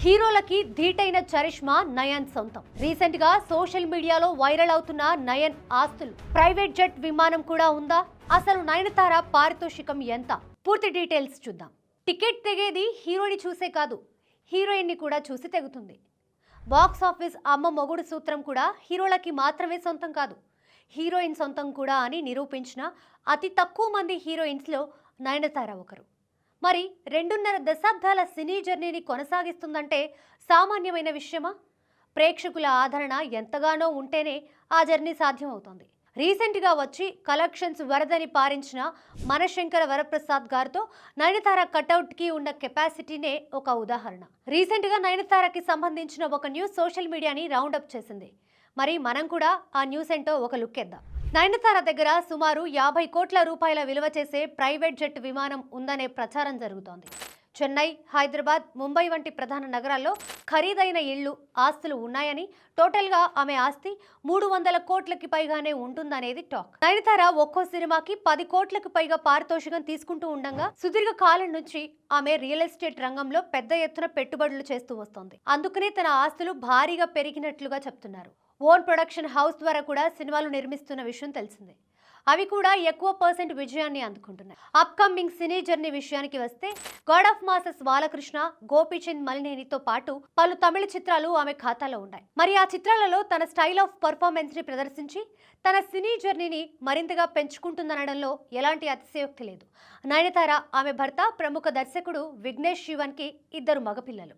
హీరోలకి ధీటైన చరిష్మా నయన్ సొంతం. రీసెంట్ గా సోషల్ మీడియాలో వైరల్ అవుతున్న నయన్ ఆస్తులు, ప్రైవేట్ జెట్ విమానం కూడా ఉందా? అసలు నయనతార పారితోషికం ఎంత? పూర్తి డీటెయిల్స్ చూద్దాం. టికెట్ తెగేది హీరోని చూసే కాదు, హీరోయిన్ ని కూడా చూసి తెగుతుంది. బాక్స్ ఆఫీస్ అమ్మ మొగుడు సూత్రం కూడా హీరోలకి మాత్రమే సొంతం కాదు, హీరోయిన్ సొంతం కూడా అని నిరూపించిన అతి తక్కువ మంది హీరోయిన్స్లో నయనతార ఒకరు. మరి 2.5 దశాబ్దాల సినీ జర్నీని కొనసాగిస్తుందంటే సామాన్యమైన విషయమా? ప్రేక్షకుల ఆదరణ ఎంతగానో ఉంటేనే ఆ జర్నీ సాధ్యమవుతోంది. రీసెంట్గా వచ్చి కలెక్షన్స్ వరదని పారించిన మనశంకర వరప్రసాద్ గారితో నయనతార కటౌట్కి ఉన్న కెపాసిటీనే ఒక ఉదాహరణ. రీసెంట్గా నయనతారకి సంబంధించిన ఒక న్యూస్ సోషల్ మీడియాని రౌండప్ చేసింది. మరి మనం కూడా ఆ న్యూస్ ఏంటో ఒక లుక్ ఇద్దాం. నయనతార దగ్గర సుమారు 50 కోట్ల రూపాయల విలువ చేసే ప్రైవేట్ జెట్ విమానం ఉందనే ప్రచారం జరుగుతోంది. చెన్నై, హైదరాబాద్, ముంబై వంటి ప్రధాన నగరాల్లో ఖరీదైన ఇళ్లు, ఆస్తులు ఉన్నాయని, టోటల్గా ఆమె ఆస్తి 300 కోట్లకి పైగానే ఉంటుందనేది టాక్. నయనతార ఒక్కో సినిమాకి 10 కోట్లకు పైగా పారితోషికం తీసుకుంటూ ఉండగా సుదీర్ఘ కాలం నుంచి ఆమె రియల్ ఎస్టేట్ రంగంలో పెద్ద ఎత్తున పెట్టుబడులు చేస్తూ వస్తోంది. అందుకనే తన ఆస్తులు భారీగా పెరిగినట్లుగా చెప్తున్నారు. ఓన్ ప్రొడక్షన్ హౌస్ ద్వారా కూడా సినిమాలు నిర్మిస్తున్న విషయం తెలిసిందే. అవి కూడా ఎక్కువ % విజయాన్ని అందుకుంటున్నాయి. అప్కమింగ్ సినీ జర్నీ విషయానికి వస్తే god of masses Balakrishna, Gopichand మలినేనితో పాటు పలు తమిళ చిత్రాలు ఆమె ఖాతాలో ఉన్నాయి. మరి ఆ చిత్రాలలో తన స్టైల్ ఆఫ్ పర్ఫార్మెన్స్ ని ప్రదర్శించి తన సినీ జర్నీని మరింతగా పెంచుకుంటుందనడంలో ఎలాంటి అతిశయోక్తి లేదు. నయనతార, ఆమె భర్త ప్రముఖ దర్శకుడు విఘ్నేష్ శివన్ కి 2 మగపిల్లలు.